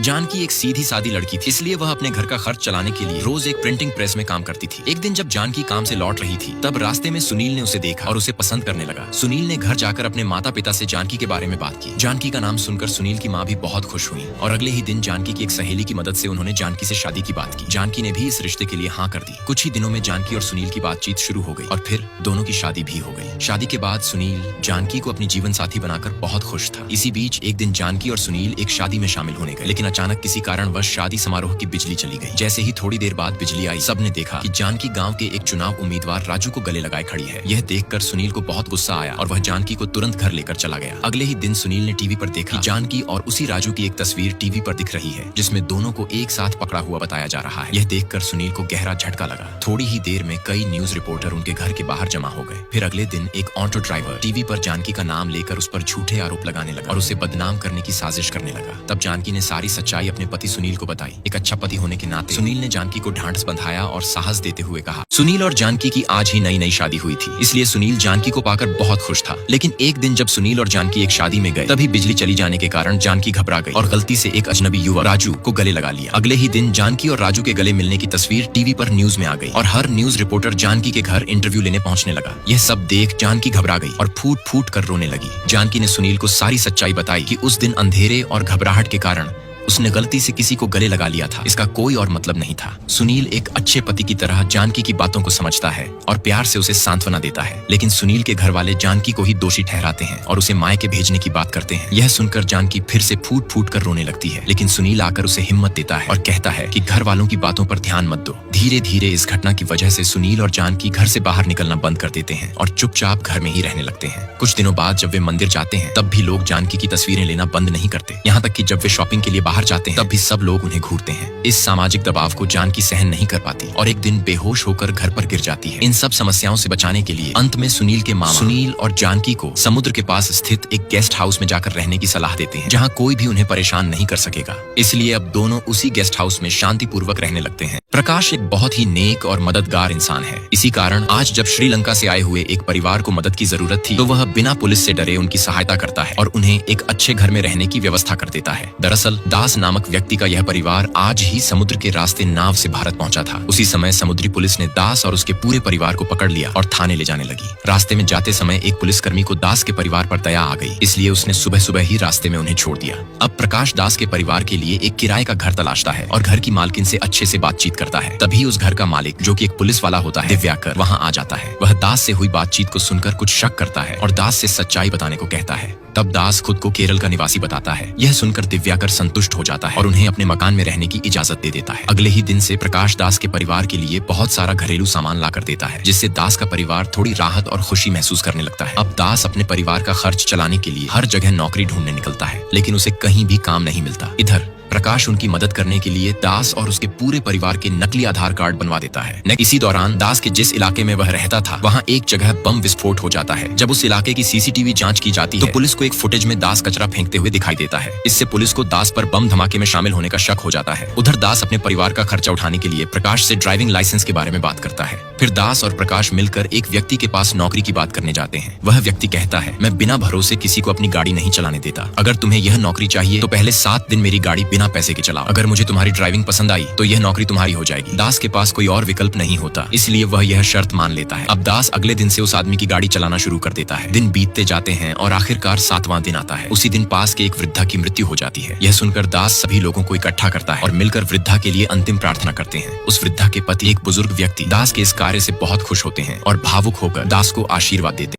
जानकी एक सीधी सादी लड़की थी, इसलिए वह अपने घर का खर्च चलाने के लिए रोज एक प्रिंटिंग प्रेस में काम करती थी। एक दिन जब जानकी काम से लौट रही थी, तब रास्ते में सुनील ने उसे देखा और उसे पसंद करने लगा। सुनील ने घर जाकर अपने माता पिता से जानकी के बारे में बात की। जानकी का नाम सुनकर सुनील की माँ भी बहुत खुश हुई और अगले ही दिन जानकी की एक सहेली की मदद से उन्होंने जानकी से शादी की बात की। जानकी ने भी इस रिश्ते के लिए हाँ कर दी। कुछ ही दिनों में जानकी और सुनील की बातचीत शुरू हो गई और फिर दोनों की शादी भी हो गई। शादी के बाद सुनील जानकी को अपनी जीवन साथी बनाकर बहुत खुश था। इसी बीच एक दिन जानकी और सुनील एक शादी में शामिल होने गए, लेकिन अचानक किसी कारणवश शादी समारोह की बिजली चली गई। जैसे ही थोड़ी देर बाद बिजली आई, सबने देखा कि जानकी गांव के एक चुनाव उम्मीदवार राजू को गले लगाए खड़ी है। यह देखकर सुनील को बहुत गुस्सा आया और वह जानकी को तुरंत घर लेकर चला गया। अगले ही दिन सुनील ने टीवी पर देखा कि जानकी और उसी राजू की एक तस्वीर टीवी पर दिख रही है, जिसमें दोनों को एक साथ पकड़ा हुआ बताया जा रहा है। यह देखकर सुनील को गहरा झटका लगा। थोड़ी ही देर में कई न्यूज रिपोर्टर उनके घर के बाहर जमा हो गए। फिर अगले दिन एक ऑटो ड्राइवर टीवी पर जानकी का नाम लेकर उस पर झूठे आरोप लगाने लगा और उसे बदनाम करने की साजिश करने लगा। तब जानकी ने सारी सच्चाई अपने पति सुनील को बताई। एक अच्छा पति होने के नाते सुनील ने जानकी को ढांढस बंधाया और साहस देते हुए कहा। सुनील और जानकी की आज ही नई शादी हुई थी, इसलिए सुनील जानकी को पाकर बहुत खुश था। लेकिन एक दिन जब सुनील और जानकी एक शादी में गए, तभी बिजली चली जाने के कारण जानकी घबरा गई और गलती से एक अजनबी युवक राजू को गले लगा लिया। अगले ही दिन जानकी और राजू के गले मिलने की तस्वीर टीवी पर न्यूज में आ गई और हर न्यूज रिपोर्टर जानकी के घर इंटरव्यू लेने पहुंचने लगा। यह सब देख जानकी घबरा गई और फूट फूट कर रोने लगी। जानकी ने सुनील को सारी सच्चाई बताई कि उस दिन अंधेरे और घबराहट के कारण उसने गलती से किसी को गले लगा लिया था। इसका कोई और मतलब नहीं था। सुनील एक अच्छे पति की तरह जानकी की बातों को समझता है और प्यार से उसे सांत्वना देता है, लेकिन सुनील के घर वाले जानकी को ही दोषी ठहराते हैं और उसे मायके भेजने की बात करते हैं। यह सुनकर जानकी फिर से फूट फूट कर रोने लगती है, लेकिन सुनील आकर उसे हिम्मत देता है और कहता है कि घर वालों की बातों पर ध्यान मत दो। धीरे धीरे इस घटना की वजह से सुनील और जानकी घर से बाहर निकलना बंद कर देते हैं और चुपचाप घर में ही रहने लगते हैं। कुछ दिनों बाद जब वे मंदिर जाते हैं, तब भी लोग जानकी की तस्वीरें लेना बंद नहीं करते। यहाँ तक कि जब वे शॉपिंग के लिए बाहर जाते हैं, तब भी सब लोग उन्हें घूरते हैं। इस सामाजिक दबाव को जानकी सहन नहीं कर पाती और एक दिन बेहोश होकर घर पर गिर जाती है। इन सब समस्याओं से बचाने के लिए अंत में सुनील के मामा सुनील और जानकी को समुद्र के पास स्थित एक गेस्ट हाउस में जाकर रहने की सलाह देते हैं, जहाँ कोई भी उन्हें परेशान नहीं कर सकेगा। इसलिए अब दोनों उसी गेस्ट हाउस में शांतिपूर्वक रहने लगते हैं। प्रकाश एक बहुत ही नेक और मददगार इंसान है। इसी कारण आज जब श्रीलंका से आए हुए एक परिवार को मदद की जरूरत थी, तो वह बिना पुलिस से डरे उनकी सहायता करता है और उन्हें एक अच्छे घर में रहने की व्यवस्था कर देता है। दरअसल दास नामक व्यक्ति का यह परिवार आज ही समुद्र के रास्ते नाव से भारत पहुंचा था। उसी समय समुद्री पुलिस ने दास और उसके पूरे परिवार को पकड़ लिया और थाने ले जाने लगी। रास्ते में जाते समय एक पुलिसकर्मी को दास के परिवार पर दया आ गई, इसलिए उसने सुबह सुबह ही रास्ते में उन्हें छोड़ दिया। अब प्रकाश दास के परिवार के लिए एक किराए का घर तलाशता है और घर की मालकिन से अच्छे से बातचीत करता है। तभी उस घर का मालिक, जो कि एक पुलिस वाला होता है, दिव्याकर, वहां आ जाता है। वह दास से हुई बातचीत को सुनकर कुछ शक करता है और दास से सच्चाई बताने को कहता है। तब दास खुद को केरल का निवासी बताता है। यह सुनकर दिव्याकर संतुष्ट हो जाता है और उन्हें अपने मकान में रहने की इजाजत दे देता है। अगले ही दिन से प्रकाश दास के परिवार के लिए बहुत सारा घरेलू सामान ला कर देता है, जिससे दास का परिवार थोड़ी राहत और खुशी महसूस करने लगता है। अब दास अपने परिवार का खर्च चलाने के लिए हर जगह नौकरी ढूंढने निकलता है, लेकिन उसे कहीं भी काम नहीं मिलता। इधर प्रकाश उनकी मदद करने के लिए दास और उसके पूरे परिवार के नकली आधार कार्ड बनवा देता है। इसी दौरान दास के जिस इलाके में वह रहता था, वहाँ एक जगह बम विस्फोट हो जाता है। जब उस इलाके की सीसीटीवी जांच की जाती है, तो पुलिस को एक फुटेज में दास कचरा फेंकते हुए दिखाई देता है। इससे पुलिस को दास पर बम धमाके में शामिल होने का शक हो जाता है। उधर दास अपने परिवार का खर्चा उठाने के लिए प्रकाश से ड्राइविंग लाइसेंस के बारे में बात करता है। फिर दास और प्रकाश मिलकर एक व्यक्ति के पास नौकरी की बात करने जाते हैं। वह व्यक्ति कहता है, मैं बिना भरोसे किसी को अपनी गाड़ी नहीं चलाने देता। अगर तुम्हें यह नौकरी चाहिए तो पहले 7 दिन मेरी गाड़ी बिना पैसे के चलाओ। अगर मुझे तुम्हारी ड्राइविंग पसंद आई तो यह नौकरी तुम्हारी हो जाएगी। दास के पास कोई और विकल्प नहीं होता, इसलिए वह यह शर्त मान लेता है। अब दास अगले दिन से उस आदमी की गाड़ी चलाना शुरू कर देता है। दिन बीतते जाते हैं और आखिरकार 7वां दिन आता है। उसी दिन पास के एक वृद्धा की मृत्यु हो जाती है। यह सुनकर दास सभी लोगों को इकट्ठा करता है और मिलकर वृद्धा के लिए अंतिम प्रार्थना करते हैं। उस वृद्धा के पति, एक बुजुर्ग व्यक्ति, दास के इस कार्य से बहुत खुश होते हैं और भावुक होकर दास को आशीर्वाद देते हैं।